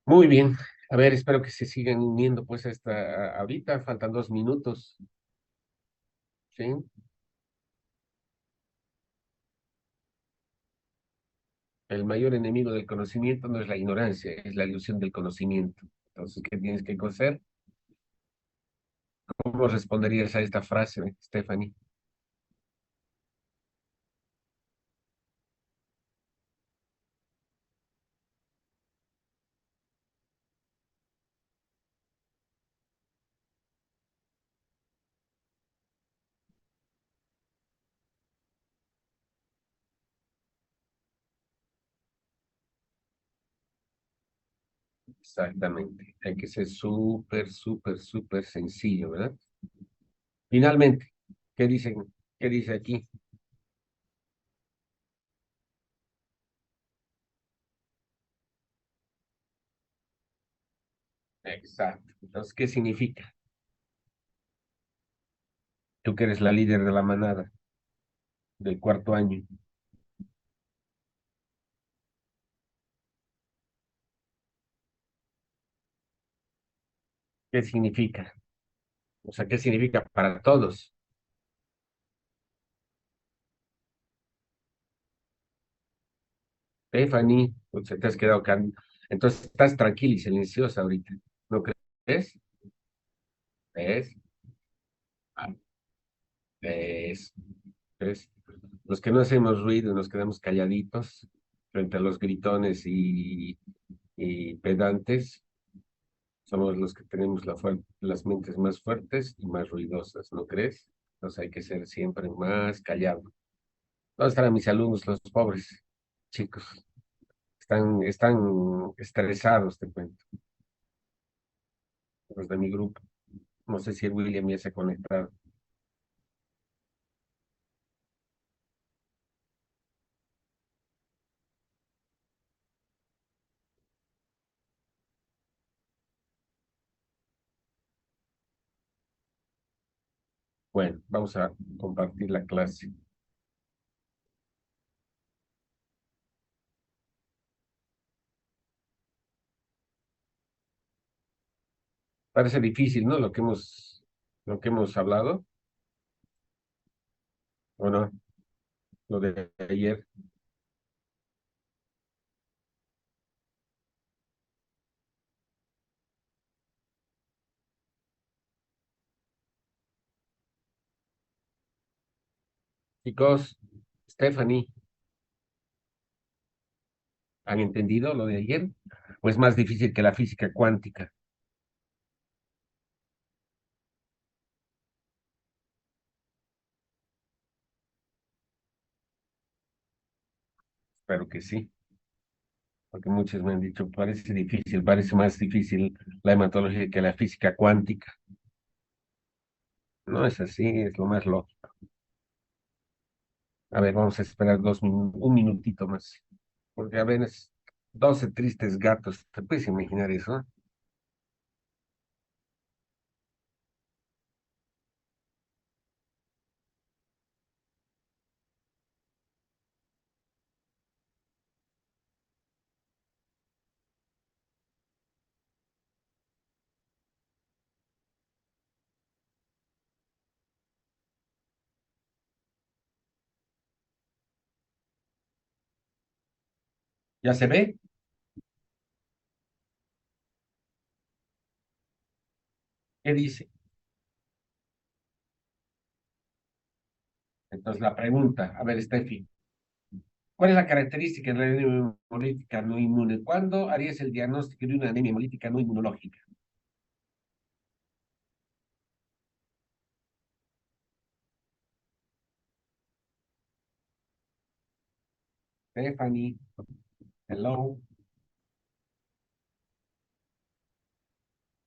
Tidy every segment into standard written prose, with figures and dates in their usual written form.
Muy bien. A ver, espero que se sigan uniendo pues a esta ahorita, faltan 2 minutos, ¿sí? El mayor enemigo del conocimiento no es la ignorancia, es la ilusión del conocimiento. Entonces, ¿qué tienes que hacer? ¿Cómo responderías a esta frase, Stephanie? Exactamente. Hay que ser súper, súper, súper sencillo, ¿verdad? Finalmente, ¿qué dicen? ¿Qué dice aquí? Exacto. Entonces, ¿qué significa? Tú que eres la líder de la manada del cuarto año. ¿Qué significa? O sea, ¿qué significa para todos? Stephanie, pues te has quedado Entonces estás tranquila y silenciosa ahorita. ¿No crees? ¿Ves? Ah, ¿ves? ¿Ves? Los que no hacemos ruido, nos quedamos calladitos frente a los gritones y pedantes, somos los que tenemos las mentes más fuertes y más ruidosas, ¿no crees? Entonces hay que ser siempre más callado. ¿Dónde están mis alumnos, los pobres chicos? Están estresados, te cuento, los de mi grupo. No sé si el William ya se ha conectado. Bueno, vamos a compartir la clase. Parece difícil, ¿no? Lo que hemos hablado, ¿o no? Lo de ayer. Chicos, Stephanie, ¿han entendido lo de ayer? ¿O es más difícil que la física cuántica? Espero que sí, porque muchos me han dicho, parece difícil, parece más difícil la hematología que la física cuántica. No es así, es lo más lógico. A ver, vamos a esperar un minutito más, porque a veces 12 tristes gatos, ¿te puedes imaginar eso? ¿Ya se ve? ¿Qué dice? Entonces la pregunta, a ver, Steffi, ¿cuál es la característica de la anemia hemolítica no inmune? ¿Cuándo harías el diagnóstico de una anemia hemolítica no inmunológica? Stephanie, hello,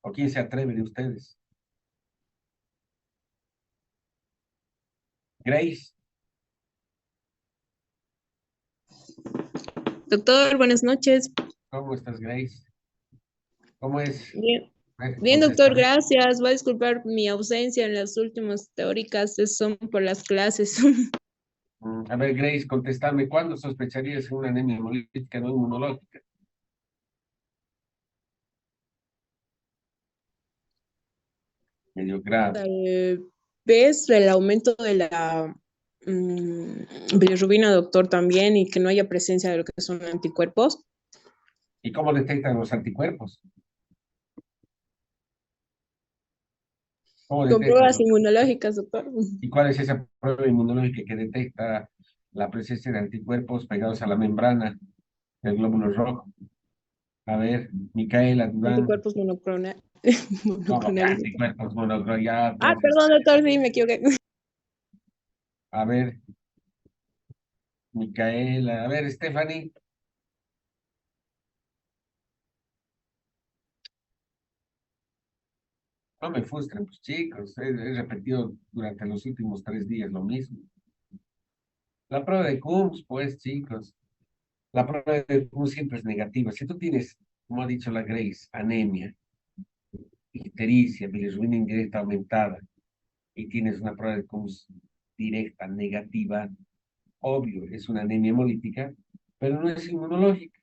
¿o quién se atreve de ustedes? Grace, Doctor, buenas noches. ¿cómo estás, Grace? ¿Cómo es? Bien, bien, doctor, Contéstame. gracias. Voy a disculpar mi ausencia en las últimas teóricas, son por las clases. A ver, Grace, contéstame, ¿cuándo sospecharías una anemia hemolítica no inmunológica? medio grado. Tal vez el aumento de la bilirrubina, doctor, también, y que no haya presencia de lo que son anticuerpos. ¿Y cómo detectan los anticuerpos? ¿Cómo Con detectan pruebas los inmunológicas, doctor. ¿Y cuál es esa prueba inmunológica que detecta la presencia de anticuerpos pegados a la membrana del glóbulo rojo? A ver, Micaela Durán. Anticuerpos ¿Cómo que monoclonales. anticuerpos monoclonales? Ya, Ah, entonces, perdón, doctor, sí, me equivoqué. a ver, Micaela, a ver, Stephanie. No me frustren, pues chicos, he repetido durante los últimos 3 días lo mismo. La prueba de Coombs, pues chicos, la prueba de Coombs siempre es negativa. Si tú tienes, como ha dicho la Grace, anemia, ictericia, bilirrubina indirecta aumentada, y tienes una prueba de Coombs directa, negativa, obvio, es una anemia hemolítica, pero no es inmunológica,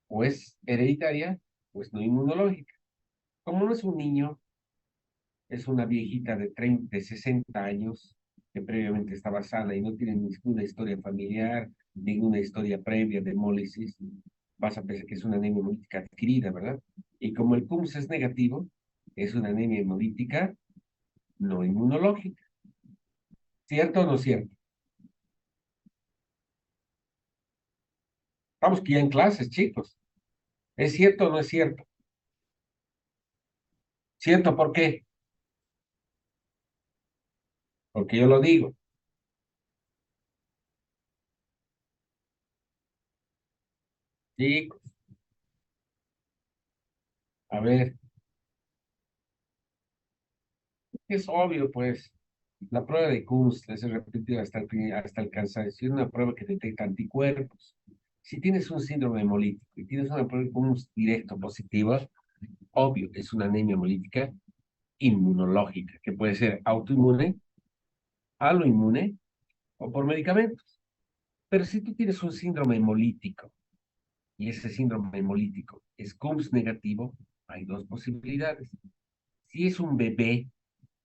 o es hereditaria, o es no inmunológica. Como no es un niño, es una viejita de 30, de 60 años, que previamente estaba sana y no tiene ninguna historia familiar, ninguna historia previa de hemólisis, vas a pensar que es una anemia hemolítica adquirida, ¿verdad? Y como el Coombs es negativo, es una anemia hemolítica no inmunológica. ¿Cierto o no cierto? Estamos que ya en clases, chicos. ¿Es cierto o no es cierto? ¿Cierto por qué? Porque yo lo digo. Chicos, a ver, es obvio, pues. La prueba de Kuhn, les he repetido hasta el cansancio, es una prueba que detecta anticuerpos. Si tienes un síndrome hemolítico y tienes una prueba de Kuhn directo positiva, obvio, es una anemia hemolítica inmunológica, que puede ser autoinmune, aloinmune o por medicamentos. Pero si tú tienes un síndrome hemolítico y ese síndrome hemolítico es CUMS negativo, hay dos posibilidades. Si es un bebé,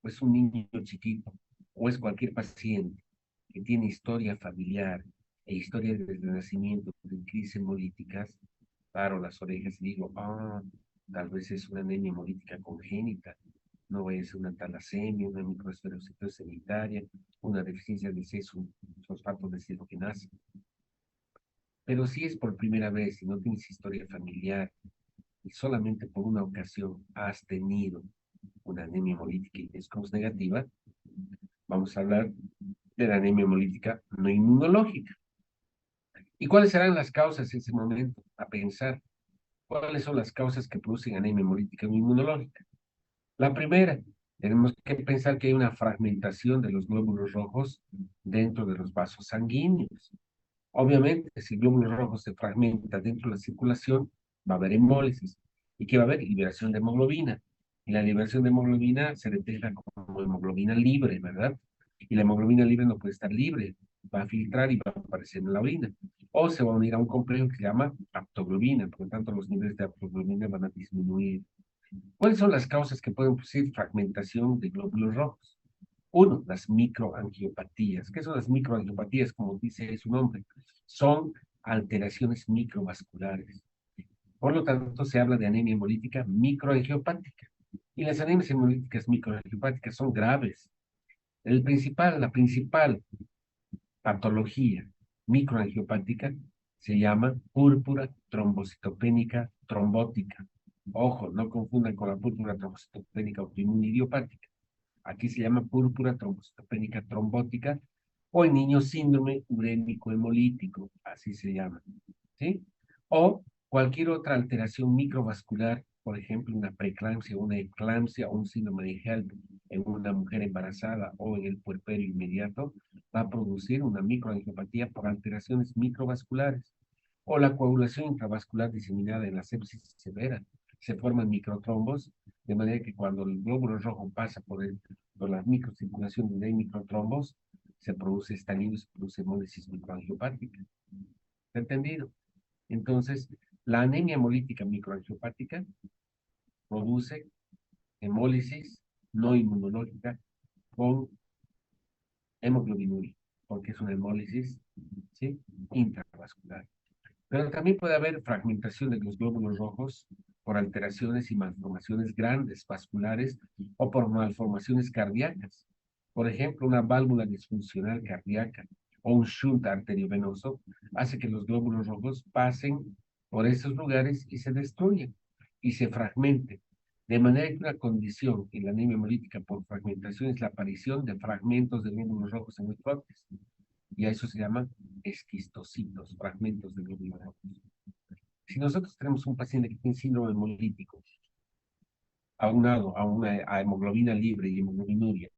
o es un niño chiquito, o es cualquier paciente que tiene historia familiar e historia desde el nacimiento de crisis hemolíticas, paro las orejas y digo, tal vez es una anemia hemolítica congénita, no vaya a ser una talasemia, una microesferocitosis sanitaria, una deficiencia de 6-fosfato de deshidrogenasa. Pero si es por primera vez y no tienes historia familiar y solamente por una ocasión has tenido una anemia hemolítica y es COMS negativa, vamos a hablar de la anemia hemolítica no inmunológica. ¿Y cuáles serán las causas en ese momento? A pensar, ¿cuáles son las causas que producen anemia hemolítica no inmunológica? La primera, tenemos que pensar que hay una fragmentación de los glóbulos rojos dentro de los vasos sanguíneos. Obviamente, si el glóbulo rojo se fragmenta dentro de la circulación, va a haber hemólisis. ¿Y qué va a haber? Liberación de hemoglobina. Y la liberación de hemoglobina se detecta como hemoglobina libre, ¿verdad? Y la hemoglobina libre no puede estar libre, va a filtrar y va a aparecer en la orina. O se va a unir a un complejo que se llama aptoglobina, por lo tanto los niveles de aptoglobina van a disminuir. ¿Cuáles son las causas que pueden producir fragmentación de glóbulos rojos? Uno, las microangiopatías. ¿Qué son las microangiopatías? Como dice su nombre, son alteraciones microvasculares. Por lo tanto, se habla de anemia hemolítica microangiopática. Y las anemias hemolíticas microangiopáticas son graves. La principal patología microangiopática se llama púrpura trombocitopénica trombótica. Ojo, no confundan con la púrpura trombocitopénica autoinmune idiopática. Aquí se llama púrpura trombocitopénica trombótica o en niños síndrome urémico hemolítico, así se llama, ¿sí? O cualquier otra alteración microvascular, por ejemplo, una preeclampsia, una eclampsia o un síndrome de HELP en una mujer embarazada o en el puerperio inmediato, va a producir una microangiopatía por alteraciones microvasculares o la coagulación intravascular diseminada en la sepsis severa. Se forman microtrombos, de manera que cuando el glóbulo rojo pasa por la microcirculación de microtrombos, se produce estallido y se produce hemólisis microangiopática. ¿Entendido? Entonces, la anemia hemolítica microangiopática produce hemólisis no inmunológica con hemoglobinuria, porque es una hemólisis, ¿sí? Intravascular. Pero también puede haber fragmentación de los glóbulos rojos por alteraciones y malformaciones grandes vasculares o por malformaciones cardíacas. Por ejemplo, una válvula disfuncional cardíaca o un shunt arteriovenoso hace que los glóbulos rojos pasen por esos lugares y se destruyen y se fragmenten. De manera que una condición en la anemia hemolítica por fragmentación es la aparición de fragmentos de glóbulos rojos en los brotes. Y a eso se llama esquistocitos, fragmentos de glóbulos rojos. Si nosotros tenemos un paciente que tiene síndrome hemolítico, aunado a hemoglobina libre y hemoglobinuria,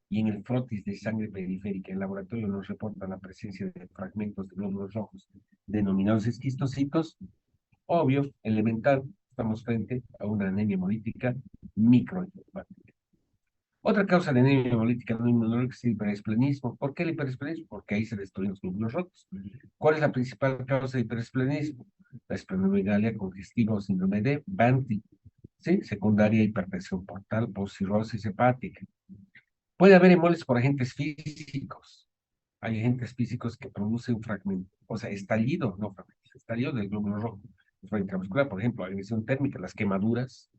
y en el frotis de sangre periférica, el laboratorio nos reporta la presencia de fragmentos de glóbulos rojos denominados esquistocitos, obvio, elemental, estamos frente a una anemia hemolítica microangiopática. Otra causa de anemia hemolítica no inmunológica es el hiperesplenismo. ¿Por qué el hiperesplenismo? Porque ahí se destruyen los glóbulos rojos. ¿Cuál es la principal causa de hiperesplenismo? La esplenomegalia congestiva o síndrome de Banti, ¿sí? Secundaria hipertensión portal por cirrosis hepática. Puede haber hemólisis por agentes físicos. Hay agentes físicos que producen un fragmento, o sea, estallido, no fragmento, estallido del glóbulo rojo intravascular, por ejemplo, agresión térmica, las quemaduras,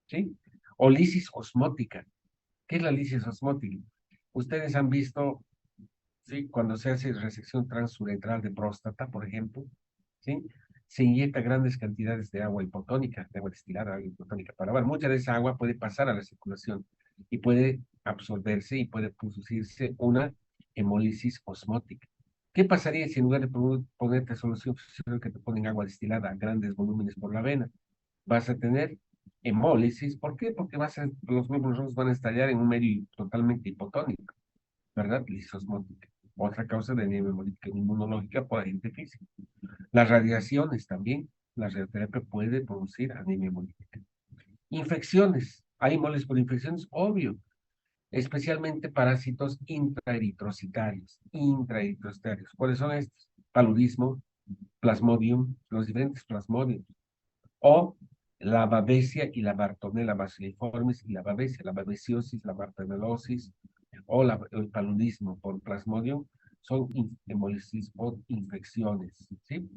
¿sí? O lisis osmótica. ¿Qué es la lisis osmótica? Ustedes han visto, ¿sí? Cuando se hace resección transuretral de próstata, por ejemplo, ¿sí? Se inyecta grandes cantidades de agua hipotónica, de agua destilada, agua hipotónica, para ver, mucha de esa agua puede pasar a la circulación y puede absorberse y puede producirse una hemólisis osmótica. ¿Qué pasaría si en lugar de ponerte solución que te ponen agua destilada a grandes volúmenes por la vena? Vas a tener hemólisis. ¿Por qué? Porque los glóbulos rojos van a estallar en un medio totalmente hipotónico, ¿verdad? Lisosmótica. Otra causa de anemia hemolítica inmunológica por agente físico. Las radiaciones también. La radioterapia puede producir anemia hemolítica. Infecciones. ¿Hay hemólisis por infecciones? Obvio. Especialmente parásitos intraeritrocitarios. Intraeritrocitarios. ¿Cuáles son estos? Paludismo, plasmodium, los diferentes plasmodiums. O la babesia y la bartonella bacilliformis y la babesiosis, la bartonellosis o el paludismo por plasmodium son hemólisis por infecciones, ¿sí?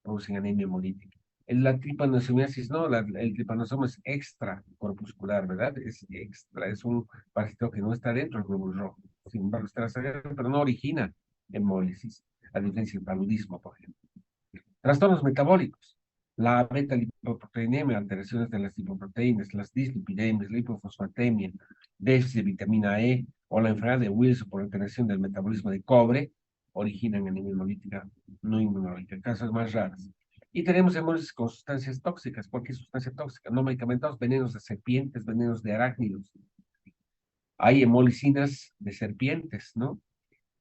Producen anemia hemolítica. La tripanosomiasis, no, el tripanosoma es extracorpuscular, ¿verdad? Es extra, es un parásito que no está dentro del glóbulo rojo. Sin embargo, está sangre, pero no origina hemólisis, a diferencia del paludismo, por ejemplo. Trastornos metabólicos. La beta-lipoproteinemia, alteraciones de las lipoproteínas, las dislipidemias, la hipofosfatemia, déficit de vitamina E o la enfermedad de Wilson por alteración del metabolismo de cobre, originan anemia hemolítica no inmunológica, casos más raros. Y tenemos hemólisis con sustancias tóxicas. ¿Por qué sustancia tóxica? No medicamentosos, venenos de serpientes, venenos de arácnidos. Hay hemolicinas de serpientes, ¿no?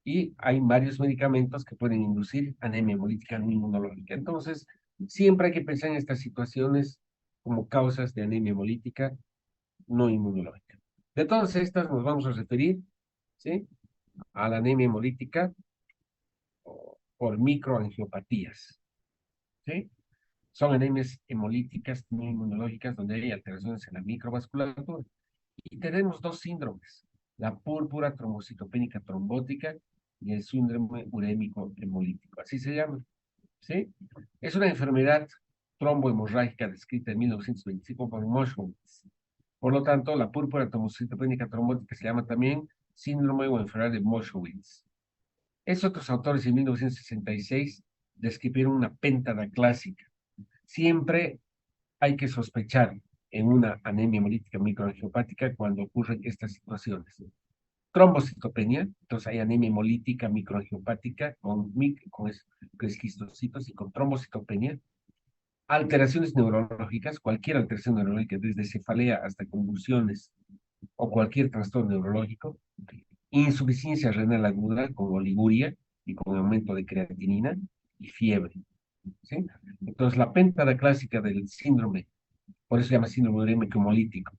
Y hay varios medicamentos que pueden inducir anemia hemolítica no inmunológica. Entonces, siempre hay que pensar en estas situaciones como causas de anemia hemolítica no inmunológica. De todas estas nos vamos a referir, ¿sí? A la anemia hemolítica por microangiopatías, ¿sí? Son anemias hemolíticas no inmunológicas donde hay alteraciones en la microvasculatura. Y tenemos dos síndromes, la púrpura trombocitopénica trombótica y el síndrome urémico hemolítico, así se llama, ¿sí? Es una enfermedad trombohemorrágica descrita en 1925 por Moschwitz. Por lo tanto, la púrpura trombocitopénica trombótica se llama también síndrome o enfermedad de Moschwitz. Estos otros autores en 1966 describieron una péntada clásica. Siempre hay que sospechar en una anemia hemolítica microangiopática cuando ocurren estas situaciones. Trombocitopenia, entonces hay anemia hemolítica microangiopática con esquistocitos y con trombocitopenia. Alteraciones neurológicas, cualquier alteración neurológica, desde cefalea hasta convulsiones o cualquier trastorno neurológico. Insuficiencia renal aguda con oliguria y con aumento de creatinina y fiebre, ¿sí? Entonces, la péntada clásica del síndrome, por eso se llama síndrome urémico hemolítico,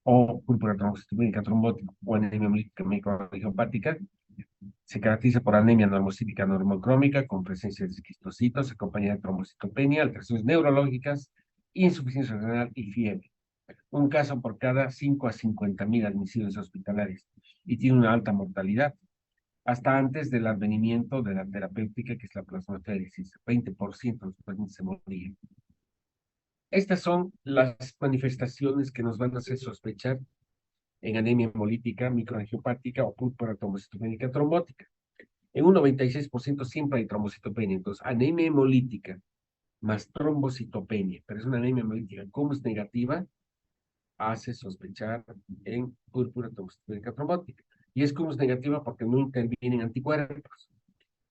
o púrpura trombocitopénica trombótica, o anemia hemolítica microangiopática, se caracteriza por anemia normocítica normocrómica con presencia de esquistocitos, acompañada de trombocitopenia, alteraciones neurológicas, insuficiencia renal y fiebre. Un caso por cada 5 a 50.000 admisiones hospitalarias y tiene una alta mortalidad, hasta antes del advenimiento de la terapéutica, que es la plasmaféresis. 20% de los pacientes se morían. Estas son las manifestaciones que nos van a hacer sospechar en anemia hemolítica, microangiopática o púrpura trombocitopénica trombótica. En un 96% siempre hay trombocitopenia. Entonces, anemia hemolítica más trombocitopenia, pero es una anemia hemolítica, como es negativa, hace sospechar en púrpura trombocitopénica trombótica. Y es como es negativa porque no intervienen anticuerpos.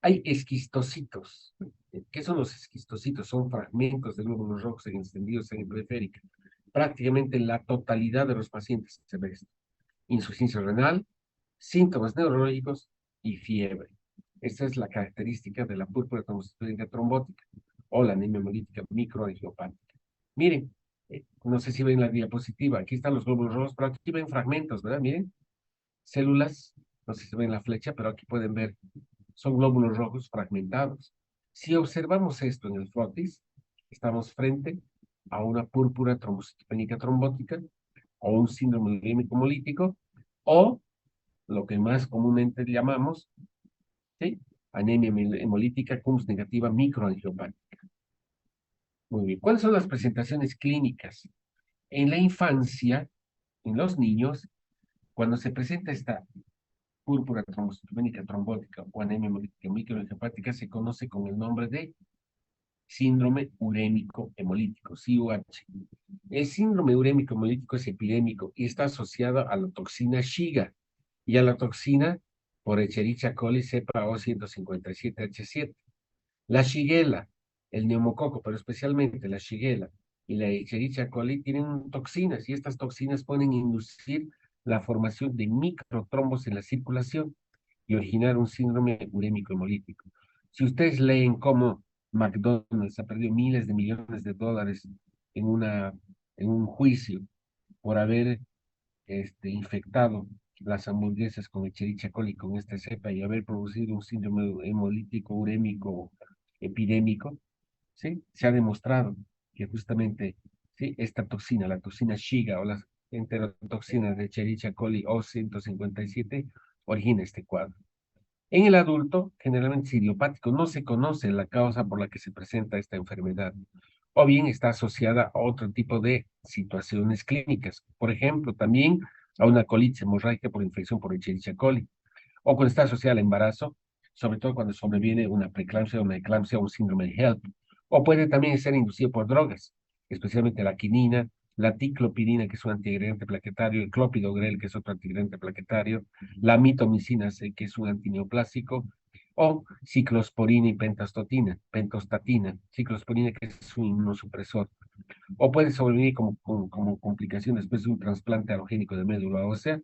Hay esquistocitos. ¿Qué son los esquistocitos? Son fragmentos de glóbulos rojos extendidos en el periférica. Prácticamente en la totalidad de los pacientes se ve esto. Insuficiencia renal, síntomas neurológicos y fiebre. Esta es la característica de la púrpura trombocitopénica trombótica o la anemia hemolítica microangiopática. Miren, no sé si ven la diapositiva, aquí están los glóbulos rojos, pero aquí ven fragmentos, ¿verdad? Miren, células, no sé si ven la flecha, pero aquí pueden ver, son glóbulos rojos fragmentados. Si observamos esto en el frotis, estamos frente a una púrpura trombocitopénica trombótica o un síndrome urémico hemolítico o lo que más comúnmente llamamos, ¿sí? Anemia hemolítica CUMS negativa microangiopática. Muy bien. ¿Cuáles son las presentaciones clínicas? En la infancia, en los niños, cuando se presenta esta púrpura trombocitopénica trombótica o anemia hemolítica microangiopática, se conoce con el nombre de síndrome urémico hemolítico, CUH. El síndrome urémico hemolítico es epidémico y está asociado a la toxina Shiga y a la toxina por Escherichia coli cepa O157H7. La Shigella, el neumococo, pero especialmente la Shigella y la Escherichia coli tienen toxinas y estas toxinas pueden inducir la formación de microtrombos en la circulación y originar un síndrome urémico hemolítico. Si ustedes leen cómo McDonald's ha perdido miles de millones de dólares en un juicio por haber infectado las hamburguesas con Escherichia coli, con esta cepa y haber producido un síndrome hemolítico urémico epidémico, ¿sí? Se ha demostrado que justamente, ¿sí? Esta toxina, la toxina Shiga o las enterotoxinas de Escherichia coli O157, origina este cuadro. En el adulto, generalmente es idiopático, no se conoce la causa por la que se presenta esta enfermedad, o bien está asociada a otro tipo de situaciones clínicas, por ejemplo, también a una colitis hemorrágica por infección por Escherichia coli, o cuando está asociada al embarazo, sobre todo cuando sobreviene una preeclampsia, una eclampsia o un síndrome de HELP, o puede también ser inducido por drogas, especialmente la quinina, la ticlopidina, que es un antiagregante plaquetario, el clopidogrel, que es otro antiagregante plaquetario, la mitomicina C, que es un antineoplásico, o ciclosporina y pentostatina, ciclosporina, que es un inmunosupresor, o puede sobrevivir como complicación después de un trasplante alogénico de médula ósea,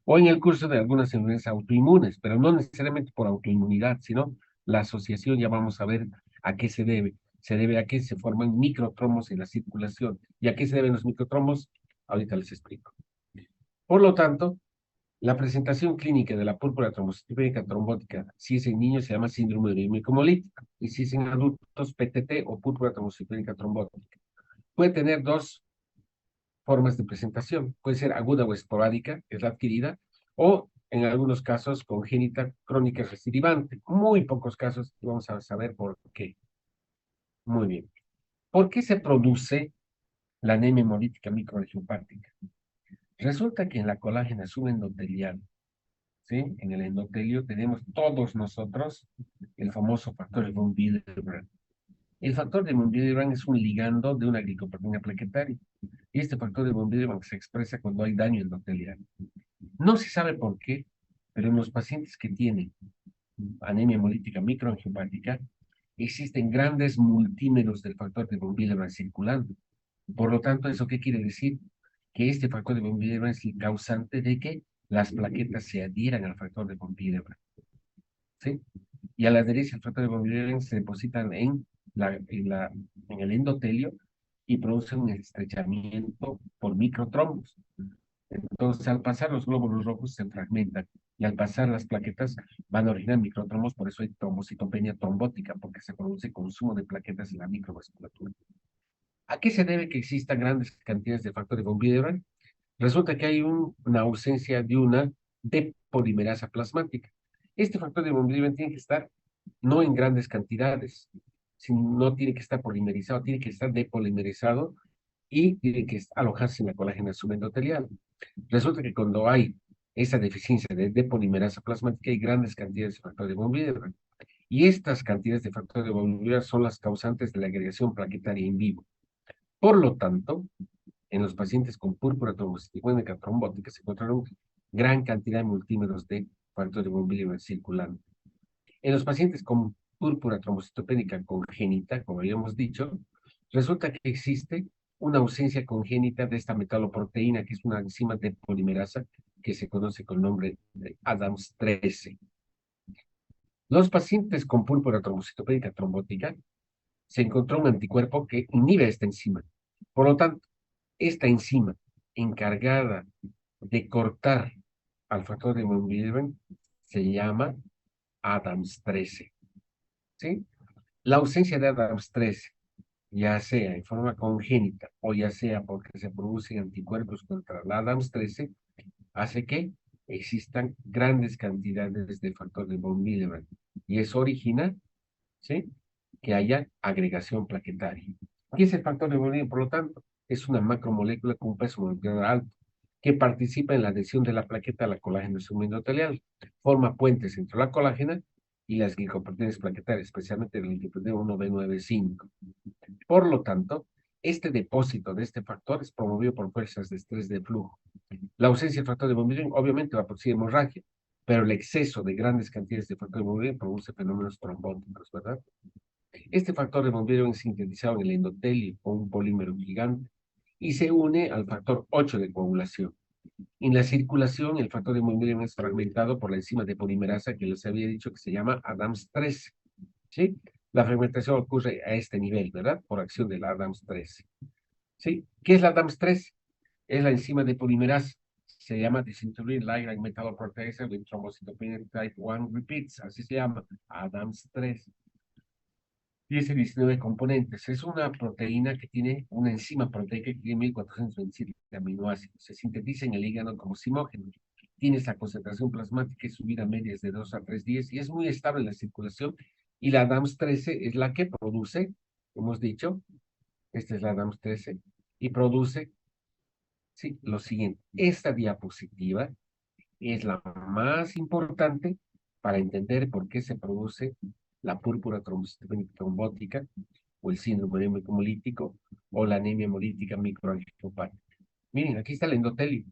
o en el curso de algunas enfermedades autoinmunes, pero no necesariamente por autoinmunidad, sino la asociación, ya vamos a ver a qué se debe. Se debe a que se forman microtromos en la circulación. ¿Y a qué se deben los microtromos? Ahorita les explico. Por lo tanto, la presentación clínica de la púrpura trombocitopénica trombótica, si es en niños, se llama síndrome urémico hemolítico, y si es en adultos, PTT o púrpura trombocitopénica trombótica. Puede tener dos formas de presentación. Puede ser aguda o esporádica, que es la adquirida, o en algunos casos congénita, crónica recidivante. Muy pocos casos, y vamos a saber por qué. Muy bien. ¿Por qué se produce la anemia hemolítica microangiopática? Resulta que en la colágena subendotelial, ¿sí? En el endotelio tenemos todos nosotros el famoso factor de von Willebrand. El factor de von Willebrand es un ligando de una glicoproteína plaquetaria. Y este factor de von Willebrand se expresa cuando hay daño endotelial. No se sabe por qué, pero en los pacientes que tienen anemia hemolítica microangiopática existen grandes multímeros del factor de von Willebrand circulando. Por lo tanto, ¿eso qué quiere decir? Que este factor de von Willebrand es el causante de que las plaquetas se adhieran al factor de von Willebrand, ¿sí? Y al adherirse al factor de von Willebrand se depositan en el endotelio y producen un estrechamiento por microtrombos. Entonces, al pasar los glóbulos rojos se fragmentan y al pasar las plaquetas van a originar microtrombos, por eso hay trombocitopenia trombótica, porque se produce consumo de plaquetas en la microvasculatura. ¿A qué se debe que existan grandes cantidades de factor de von Willebrand? Resulta que hay una ausencia de una depolimerasa plasmática. Este factor de von Willebrand tiene que estar no en grandes cantidades, no tiene que estar polimerizado, tiene que estar depolimerizado y tiene que alojarse en la colágena subendotelial. Resulta que cuando hay esa deficiencia de depolimerasa plasmática hay grandes cantidades de factor de von Willebrand. Y estas cantidades de factor de von Willebrand son las causantes de la agregación plaquetaria in vivo. Por lo tanto, en los pacientes con púrpura trombocitopénica trombótica se encontraron gran cantidad de multímeros de factor de von Willebrand circulante. En los pacientes con púrpura trombocitopénica congénita, como habíamos dicho, resulta que existe una ausencia congénita de esta metaloproteína, que es una enzima de polimerasa que se conoce con el nombre de Adams 13. Los pacientes con púrpura trombocitopénica trombótica se encontró un anticuerpo que inhibe esta enzima. Por lo tanto, esta enzima encargada de cortar al factor de von Willebrand se llama Adams 13. ¿Sí? La ausencia de Adams 13, ya sea en forma congénita o ya sea porque se producen anticuerpos contra la Adams 13, hace que existan grandes cantidades de factor de von Willebrand. Y eso origina, ¿sí?, que haya agregación plaquetaria. ¿Qué es el factor de von Willebrand? Por lo tanto, es una macromolécula con un peso molecular alto que participa en la adhesión de la plaqueta a la colágeno subendotelial. Forma puentes entre la colágena y las glicoproteínas plaquetarias, especialmente el glicoproteína 1B95. Por lo tanto, este depósito de este factor es promovido por fuerzas de estrés de flujo. La ausencia del factor de von Willebrand obviamente va a producir hemorragia, pero el exceso de grandes cantidades de factor de von Willebrand produce fenómenos trombóticos, ¿verdad? Este factor de von Willebrand es sintetizado en el endotelio con un polímero gigante y se une al factor 8 de coagulación. En la circulación, el factor de von Willebrand es fragmentado por la enzima de polimerasa que les había dicho que se llama Adams 13. ¿Sí? La fragmentación ocurre a este nivel, ¿verdad? Por acción de la Adams 13. ¿Sí? ¿Qué es la Adams 13? Es la enzima de polimerasa. Se llama disintegrated ligand metalloprotease with thrombocytopenia type 1 repeats. Así se llama, Adams 13. Tiene 19 componentes. Es una proteína que tiene una enzima proteica que tiene 1427 aminoácidos. Se sintetiza en el hígado como simógeno. Tiene esa concentración plasmática y subida media de 2 a 3 días y es muy estable en la circulación. Y la DAMS 13 es la que produce, hemos dicho, esta es la DAMS 13, y produce, sí, lo siguiente. Esta diapositiva es la más importante para entender por qué se produce la púrpura trombótica o el síndrome hemolítico o la anemia hemolítica microangiopática. Miren, aquí está el endotelio.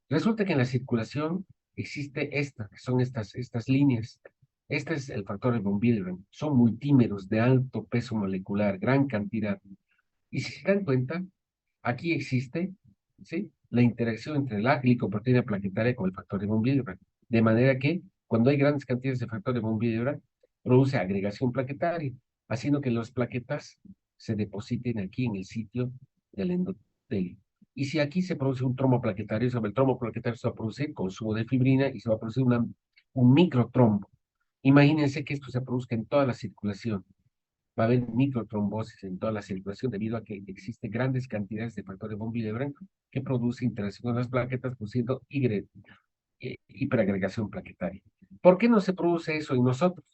Resulta que en la circulación existe que son estas líneas. Este es el factor de von Willebrand. Son multímeros de alto peso molecular, gran cantidad. Y si se dan cuenta, aquí existe, ¿sí?, la interacción entre la glicoproteína plaquetaria con el factor de von Willebrand. De manera que cuando hay grandes cantidades de factor de von Willebrand, produce agregación plaquetaria, haciendo que las plaquetas se depositen aquí en el sitio del endotelio. Y si aquí se produce un trombo plaquetario, sobre el trombo plaquetario se va a producir consumo de fibrina y se va a producir un microtrombo. Imagínense que esto se produzca en toda la circulación. Va a haber microtrombosis en toda la circulación debido a que existen grandes cantidades de factor de von Willebrand que produce interacción con las plaquetas produciendo hiperagregación plaquetaria. ¿Por qué no se produce eso en nosotros?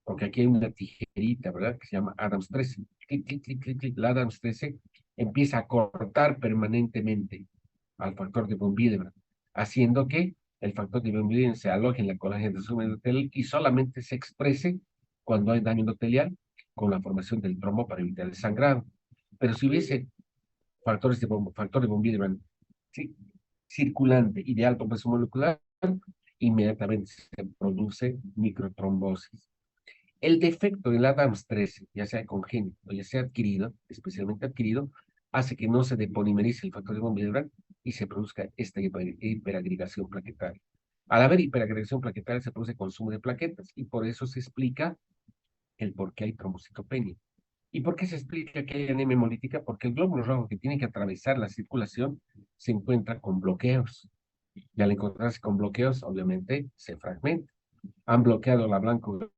Porque aquí hay una tijerita, ¿verdad?, que se llama Adams 13. Clic, clic, clic, clic, clic. La Adams 13 empieza a cortar permanentemente al factor de von Willebrand, haciendo que el factor de von Willebrand se aloje en la colágena subendotelial y solamente se exprese cuando hay daño endotelial con la formación del trombo para evitar el sangrado. Pero si hubiese factor de von Willebrand, ¿sí?, circulante y de alto peso molecular, inmediatamente se produce microtrombosis. El defecto del Adams 13, ya sea congénito o ya sea adquirido, especialmente adquirido, hace que no se depolimerice el factor de von Willebrand y se produzca esta hiperagregación plaquetaria. Al haber hiperagregación plaquetaria se produce consumo de plaquetas y por eso se explica el por qué hay trombocitopenia. ¿Y por qué se explica que hay anemia hemolítica? Porque el glóbulo rojo que tiene que atravesar la circulación se encuentra con bloqueos. Y al encontrarse con bloqueos, obviamente, se fragmenta. Han bloqueado la blanco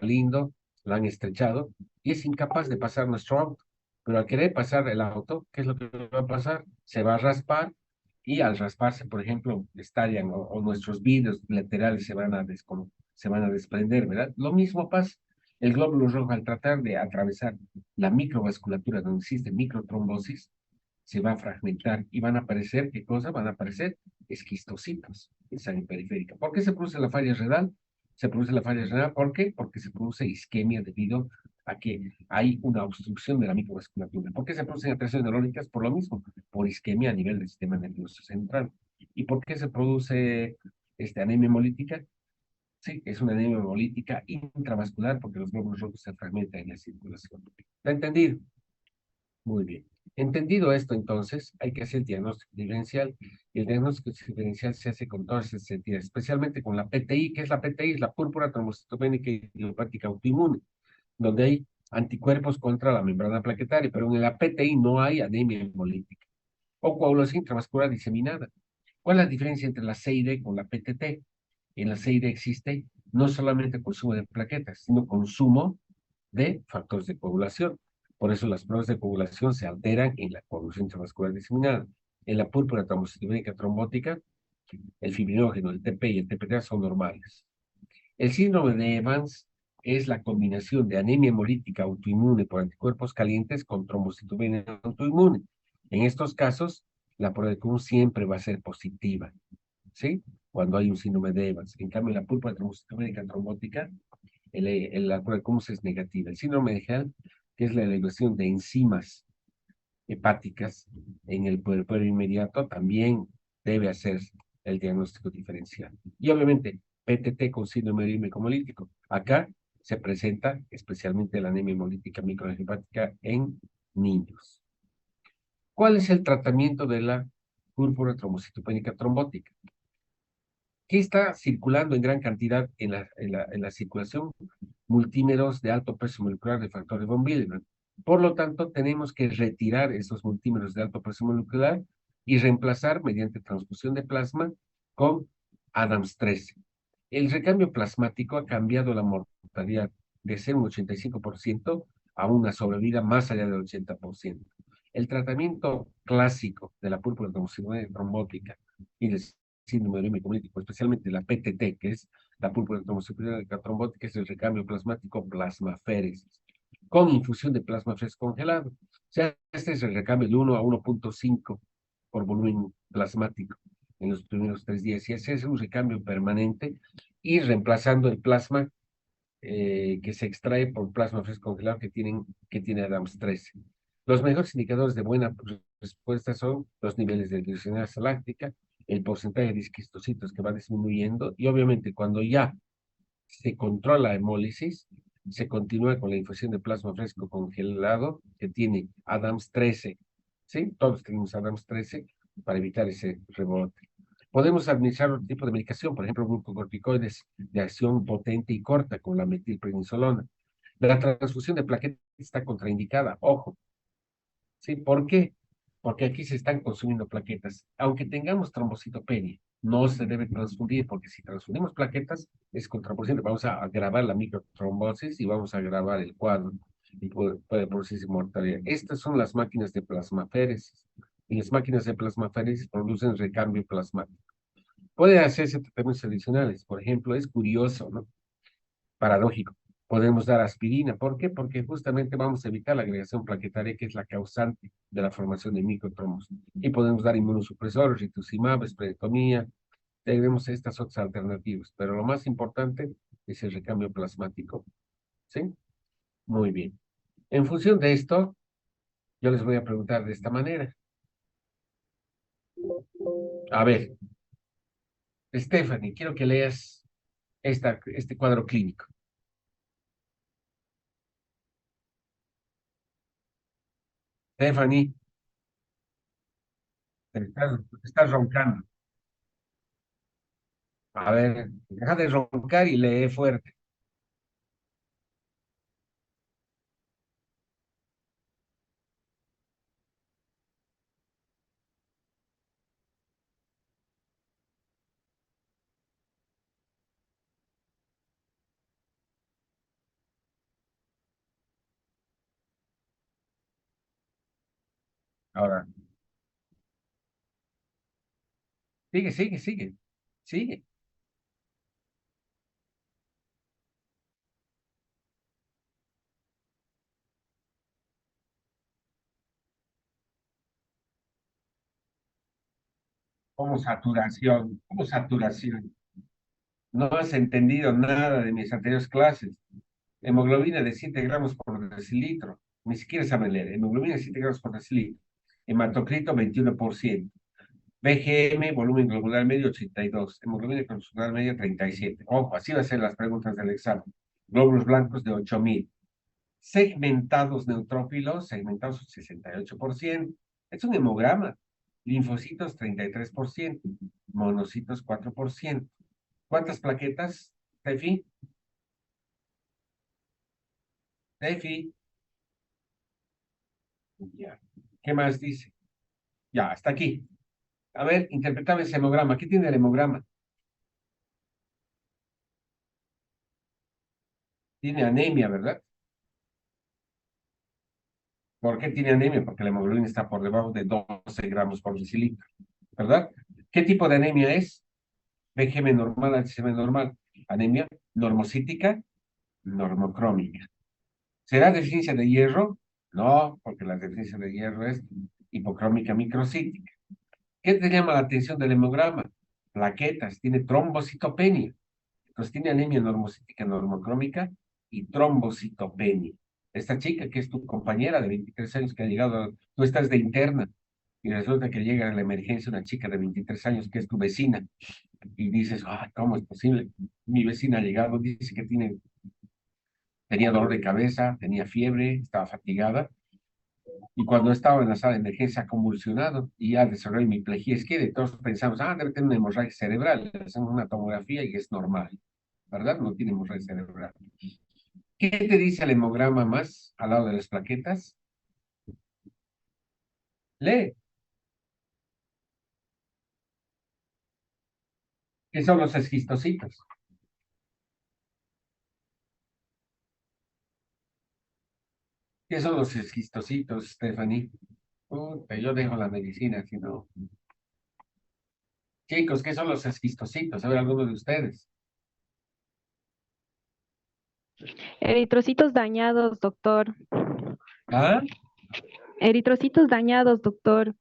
lindo, la han estrechado y es incapaz de pasar nuestro auto. Pero al querer pasar el auto, ¿qué es lo que va a pasar? Se va a raspar y al rasparse, por ejemplo, estallan o nuestros vidrios laterales se van a desprender, ¿verdad? Lo mismo pasa. El glóbulo rojo al tratar de atravesar la microvasculatura donde existe microtrombosis, se va a fragmentar y van a aparecer, ¿qué cosa? Van a aparecer esquistocitos en sangre periférica. ¿Por qué se produce la falla renal? Se produce la falla renal, ¿por qué? Porque se produce isquemia debido a que hay una obstrucción de la microvasculatura. ¿Por qué se producen alteraciones neurológicas? Por lo mismo, por isquemia a nivel del sistema nervioso central. ¿Y por qué se produce anemia hemolítica? Sí, es una anemia hemolítica intravascular porque los glóbulos rojos se fragmentan en la circulación. ¿Está entendido? Muy bien. Entendido esto, entonces, hay que hacer diagnóstico diferencial. Y el diagnóstico diferencial se hace con todas estas entidades, especialmente con la PTI. ¿Qué es la PTI? Es la púrpura trombocitopénica idiopática autoinmune, donde hay anticuerpos contra la membrana plaquetaria, pero en la PTI no hay anemia hemolítica o coagulación intravascular diseminada. ¿Cuál es la diferencia entre la CID con la PTT? En la CID existe no solamente consumo de plaquetas, sino consumo de factores de coagulación. Por eso las pruebas de coagulación se alteran en la coagulación intravascular diseminada. En la púrpura trombocitopénica trombótica, el fibrinógeno, el TP y el TPT son normales. El síndrome de Evans es la combinación de anemia hemolítica autoinmune por anticuerpos calientes con trombocitopenia autoinmune. En estos casos, la prueba de Kuhn siempre va a ser positiva, ¿sí? Cuando hay un síndrome de Evans. En cambio, la púrpura trombocitopénica trombótica, la prueba de Kuhn es negativa. El síndrome de Hell, que es la elevación de enzimas hepáticas en el puerperio inmediato, también debe hacer el diagnóstico diferencial. Y obviamente, PTT con síndrome de hemolítico. Acá se presenta especialmente la anemia hemolítica microhepática en niños. ¿Cuál es el tratamiento de la púrpura trombocitopénica trombótica? Que está circulando en gran cantidad en la circulación multímeros de alto peso molecular de factores von Willebrand. Por lo tanto, tenemos que retirar esos multímeros de alto peso molecular y reemplazar mediante transfusión de plasma con Adams 13. El recambio plasmático ha cambiado la mortalidad de ser un 85% a una sobrevida más allá del 80%. El tratamiento clásico de la púrpura trombótica y del síndrome urémico hemolítico, especialmente la PTT, que es la púrpura trombótica, es el recambio plasmático plasmaféresis, con infusión de plasmaféresis congelado. O sea, este es el recambio de 1 a 1.5 por volumen plasmático en los primeros 3 días. Y ese es un recambio permanente y reemplazando el plasma que se extrae por plasma fresco congelado que tiene Adams 13. Los mejores indicadores de buena respuesta son los niveles de glucosinasa láctica, el porcentaje de esquistocitos que va disminuyendo y obviamente cuando ya se controla la hemólisis, se continúa con la infusión de plasma fresco congelado que tiene Adams 13. ¿Sí? Todos tenemos Adams 13 para evitar ese rebote. Podemos administrar otro tipo de medicación, por ejemplo, glucocorticoides de acción potente y corta, como la metilprednisolona. La transfusión de plaquetas está contraindicada, ojo, ¿sí? ¿Por qué? Porque aquí se están consumiendo plaquetas. Aunque tengamos trombocitopenia, no se debe transfundir, porque si transfundimos plaquetas es contraproducente. Vamos a agravar la microtrombosis y vamos a agravar el cuadro y puede producirse mortalidad. Estas son las máquinas de plasmaféresis. Y las máquinas de plasmaféresis producen recambio plasmático. Puede hacerse tratamientos adicionales. Por ejemplo, es curioso, ¿no? Paradójico. Podemos dar aspirina. ¿Por qué? Porque justamente vamos a evitar la agregación plaquetaria, que es la causante de la formación de microtrombos. Y podemos dar inmunosupresores, rituximab, esplenectomía. Tenemos estas otras alternativas. Pero lo más importante es el recambio plasmático. ¿Sí? Muy bien. En función de esto, yo les voy a preguntar de esta manera. A ver, Stephanie, quiero que leas este cuadro clínico. Stephanie, te estás roncando. A ver, deja de roncar y lee fuerte. Ahora, sigue, sigue, sigue, sigue. Como saturación, como saturación. No has entendido nada de mis anteriores clases. Hemoglobina de 7 gramos por decilitro. Ni siquiera saben leer. Hemoglobina de 7 gramos por decilitro. Hematocrito 21%. BGM, volumen globular medio 82. Hemoglobina constitucional media 37. Ojo, así van a ser las preguntas del examen. Glóbulos blancos de 8.000. Segmentados neutrófilos, segmentados 68%. Es un hemograma. Linfocitos 33%. Monocitos 4%. ¿Cuántas plaquetas, Tefi? Tefi. Ya. ¿Qué más dice? Ya, hasta aquí. A ver, interpretame ese hemograma. ¿Qué tiene el hemograma? Tiene anemia, ¿verdad? ¿Por qué tiene anemia? Porque la hemoglobina está por debajo de 12 gramos por decilitro, ¿verdad? ¿Qué tipo de anemia es? BGM normal, HCM normal. Anemia normocítica, normocrómica. ¿Será deficiencia de hierro? No, porque la deficiencia de hierro es hipocrómica microcítica. ¿Qué te llama la atención del hemograma? Plaquetas, tiene trombocitopenia. Entonces tiene anemia normocítica normocrómica y trombocitopenia. Esta chica que es tu compañera de 23 años que ha llegado, tú estás de interna y resulta que llega a la emergencia una chica de 23 años que es tu vecina y dices, ah, ¿cómo es posible? Mi vecina ha llegado, dice que tenía dolor de cabeza, tenía fiebre, estaba fatigada y cuando estaba en la sala de emergencia ha convulsionado y ha desarrollado hemiplegia izquierda y todos pensamos, ah, debe tener una hemorragia cerebral, le hacemos una tomografía y es normal, ¿verdad? No tiene hemorragia cerebral. ¿Qué te dice el hemograma más al lado de las plaquetas? Lee. ¿Qué son los esquistocitos? ¿Qué son los esquistocitos, Stephanie? Puta, yo dejo la medicina, si no. Chicos, ¿qué son los esquistocitos? A ver, algunos de ustedes. Eritrocitos dañados, doctor. ¿Ah? Eritrocitos dañados, doctor.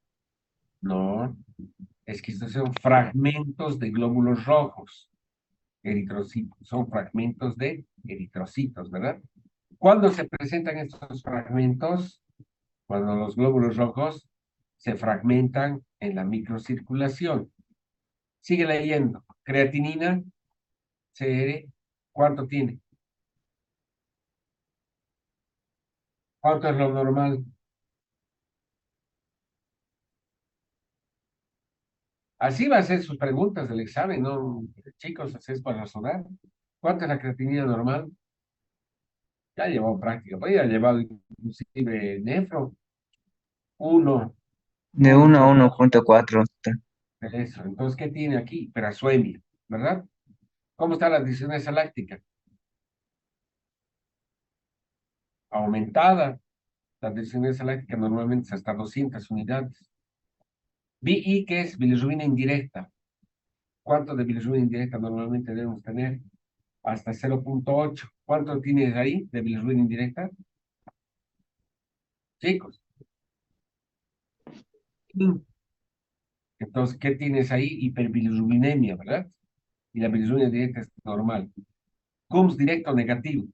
No. Esquistocitos son fragmentos de glóbulos rojos. Eritrocitos son fragmentos de eritrocitos, ¿verdad? ¿Cuándo se presentan estos fragmentos? Cuando los glóbulos rojos se fragmentan en la microcirculación. Sigue leyendo. Creatinina, CR, ¿cuánto tiene? ¿Cuánto es lo normal? Así va a ser sus preguntas del examen, ¿no? Chicos, así es para razonar. ¿Cuánto es la creatinina normal? Ya llevó práctica, podría haber llevado inclusive nefro. Uno De uno a punto 1.4. Eso. Entonces, ¿qué tiene aquí? Hiperasuemia, ¿verdad? ¿Cómo está la disonancia láctica? Aumentada. La disonancia láctica normalmente es hasta 200 unidades. BI, que es bilirrubina indirecta. ¿Cuánto de bilirrubina indirecta normalmente debemos tener? Hasta 0.8. ¿Cuánto tienes ahí de bilirrubina indirecta? Chicos. Entonces, ¿qué tienes ahí? Hiperbilirrubinemia, ¿verdad? Y la bilirrubina directa es normal. CUMS directo negativo.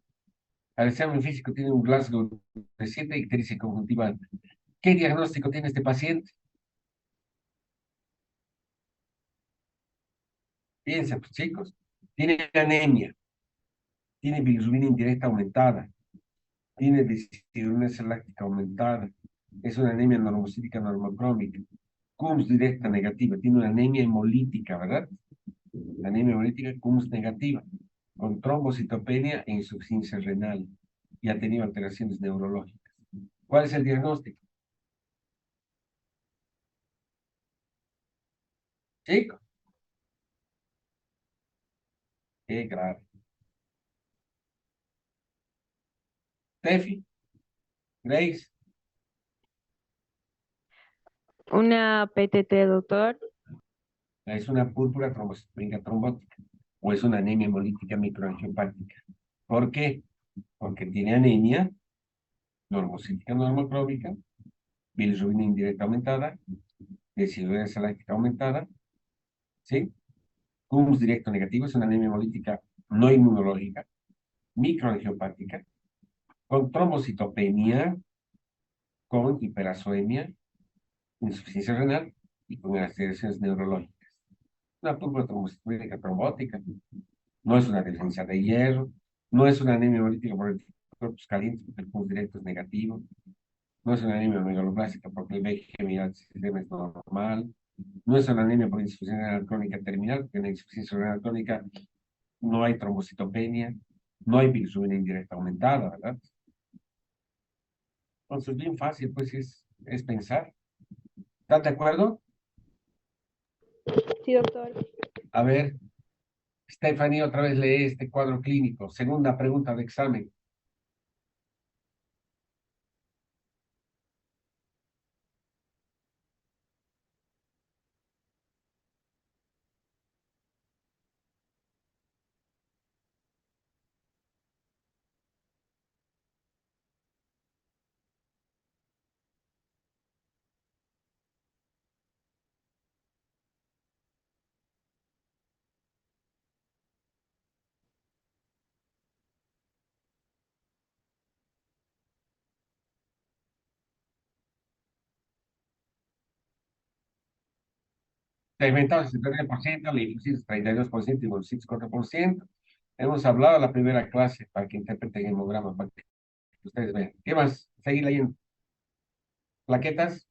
Al examen físico tiene un Glasgow de 7 y crisis conjuntival. ¿Qué diagnóstico tiene este paciente? Piensa, pues, chicos. Tiene anemia, tiene bilirrubina indirecta aumentada, tiene deshidrogenasa láctica aumentada, es una anemia normocítica normocrómica. CUMS directa negativa, tiene una anemia hemolítica, ¿verdad? La anemia hemolítica CUMS negativa, con trombocitopenia e insuficiencia renal, y ha tenido alteraciones neurológicas. ¿Cuál es el diagnóstico? Chicos, qué grave. Tefi, Grace, Una PTT, doctor. Es una púrpura trombocitopénica trombótica o es una anemia hemolítica microangiopática. ¿Por qué? Porque tiene anemia normocítica normocrómica, bilirrubina indirecta aumentada, deshidrogenasa saláctica aumentada, ¿sí? CUMS directo negativo es una anemia hemolítica no inmunológica, microangiopática, con trombocitopenia, con hiperazoemia, insuficiencia renal y con alteraciones neurológicas. Una púrpura trombocitopénica trombótica no es una deficiencia de hierro, no es una anemia hemolítica por el cuerpos calientes, porque el CUMS directo es negativo, no es una anemia megaloblástica porque el VG del sistema es normal, no es una anemia por insuficiencia renal crónica terminal, porque en la insuficiencia renal crónica no hay trombocitopenia, no hay bilirrubina indirecta aumentada, ¿verdad? Entonces, bien fácil, pues es pensar. ¿Estás de acuerdo? Sí, doctor. A ver, Stephanie, otra vez lee este cuadro clínico. Segunda pregunta de examen. Segmentado 69%, linfocitos 32% y monocitos 4%. Hemos hablado la primera clase para que interpreten el hemograma, para que ustedes vean. ¿Qué más? Seguir leyendo. Plaquetas,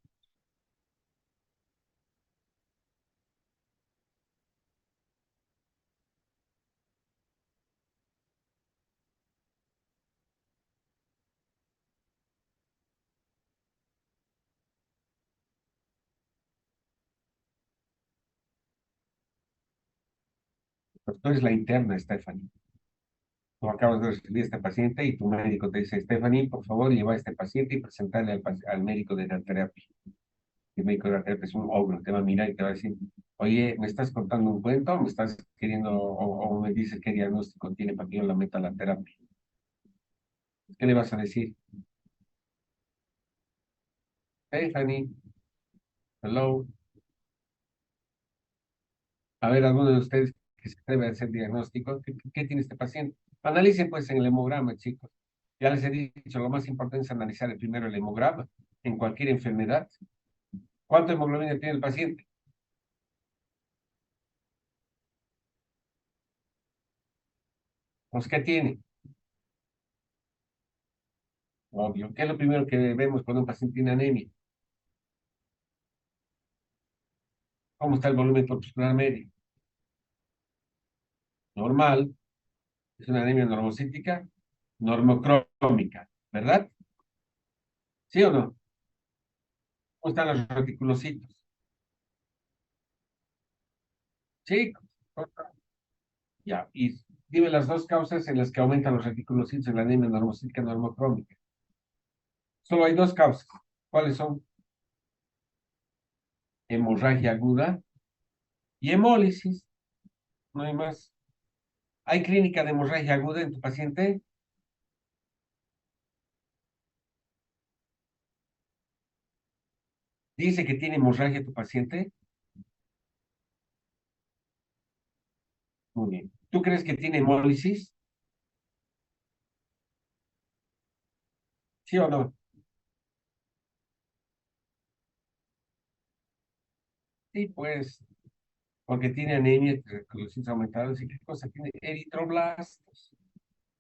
pues tú eres la interna, Stephanie. Tú acabas de recibir a este paciente y tu médico te dice, Stephanie, por favor, lleva a este paciente y presentarle al médico de la terapia. El médico de la terapia es un ogro, te va a mirar y te va a decir, oye, ¿me estás contando un cuento? ¿Me estás queriendo, o me dices qué diagnóstico tiene para que yo la meta a la terapia? ¿Qué le vas a decir? Stephanie, hello. A ver, alguno de ustedes que se atreve a hacer diagnóstico, ¿qué tiene este paciente? Analicen pues en el hemograma, chicos. Ya les he dicho, lo más importante es analizar primero el hemograma en cualquier enfermedad. ¿Cuánto hemoglobina tiene el paciente? Pues, ¿qué tiene? Obvio. ¿Qué es lo primero que vemos cuando un paciente tiene anemia? ¿Cómo está el volumen corpuscular medio? Normal. Es una anemia normocítica, normocrómica, ¿verdad? ¿Sí o no? ¿Cómo están los reticulocitos? Sí. Ya. Y dime las dos causas en las que aumentan los reticulocitos en la anemia normocítica normocrómica. Solo hay dos causas. ¿Cuáles son? Hemorragia aguda y hemólisis. No hay más. ¿Hay clínica de hemorragia aguda en tu paciente? Dice que tiene hemorragia tu paciente. Muy bien. ¿Tú crees que tiene hemólisis? ¿Sí o no? Sí, pues, porque tiene anemia, reticulocitos aumentados. ¿Y qué cosa tiene? Eritroblastos.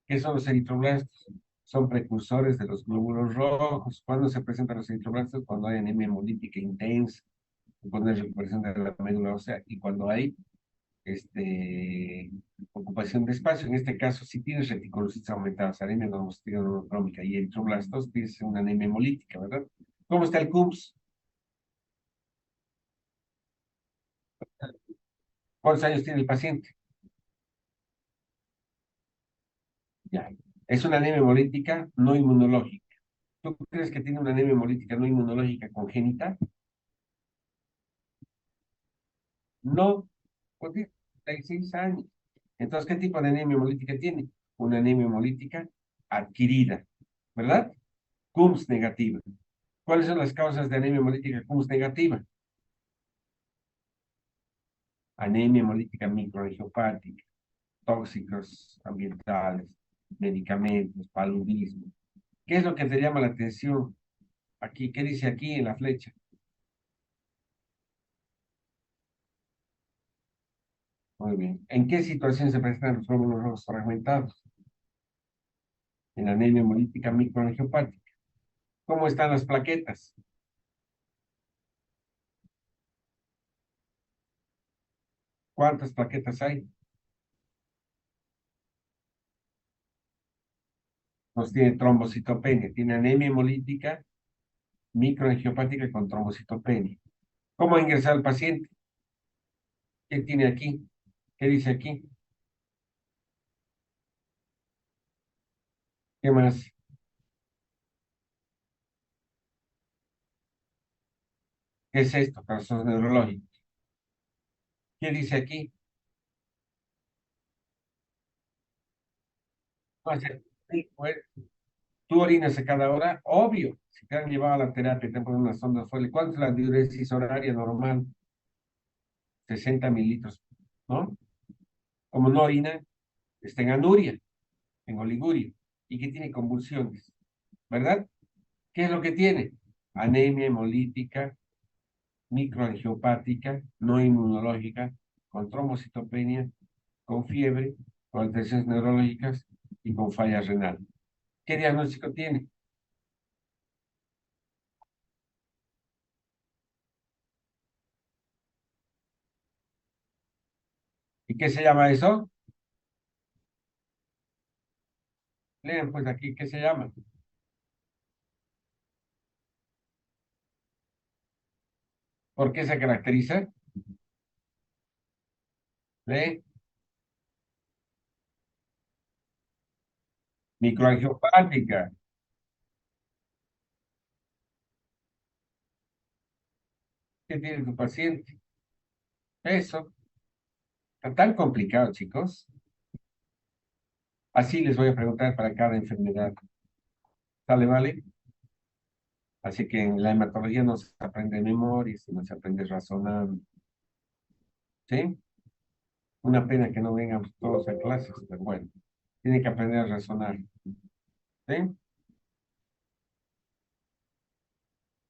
¿Qué son los eritroblastos? Son precursores de los glóbulos rojos. ¿Cuándo se presentan los eritroblastos? Cuando hay anemia hemolítica intensa, cuando hay recuperación de la médula ósea y cuando hay ocupación de espacio. En este caso, si tienes reticulocitos aumentados, anemia normocítica normocrómica y eritroblastos, tienes una anemia hemolítica, ¿verdad? ¿Cómo está el CUMS? ¿Cuántos años tiene el paciente? Ya. Es una anemia hemolítica no inmunológica. ¿Tú crees que tiene una anemia hemolítica no inmunológica congénita? No, pues tiene 36 años. Entonces, ¿qué tipo de anemia hemolítica tiene? Una anemia hemolítica adquirida, ¿verdad? CUMS negativa. ¿Cuáles son las causas de anemia hemolítica CUMS negativa? Anemia hemolítica microangiopática, tóxicos ambientales, medicamentos, paludismo. ¿Qué es lo que te llama la atención aquí? ¿Qué dice aquí en la flecha? Muy bien. ¿En qué situación se presentan los glóbulos rojos fragmentados? En anemia hemolítica microangiopática. ¿Cómo están las plaquetas? ¿Cuántas plaquetas hay? Pues tiene trombocitopenia, tiene anemia hemolítica microangiopática con trombocitopenia. ¿Cómo ingresar al paciente? ¿Qué tiene aquí? ¿Qué dice aquí? ¿Qué más? ¿Qué es esto? Casos neurológicos. ¿Qué dice aquí? O sea, sí, pues, tú orinas a cada hora, obvio. Si te han llevado a la terapia, te han puesto una sonda Foley. ¿Cuánto es la diuresis horaria normal? 60 mililitros, ¿no? Como no orina, está en anuria, en oliguria, y que tiene convulsiones, ¿verdad? ¿Qué es lo que tiene? Anemia hemolítica, microangiopática, no inmunológica, con trombocitopenia, con fiebre, con alteraciones neurológicas y con falla renal. ¿Qué diagnóstico tiene? ¿Y qué se llama eso? Lean pues aquí, ¿qué se llama? ¿Por qué se caracteriza? De microangiopática. ¿Qué tiene tu paciente? Eso. Está tan complicado, chicos. Así les voy a preguntar para cada enfermedad. ¿Sale, vale? Así que en la hematología no se aprende de memoria, sino se aprende razonando. ¿Sí? Una pena que no vengan todos a clases, pero bueno, tienen que aprender a razonar. ¿Sí?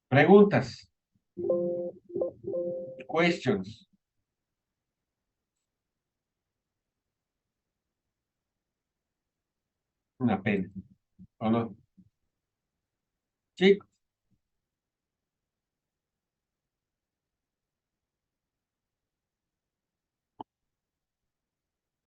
Preguntas, questions. Una pena, ¿o no? Chicos.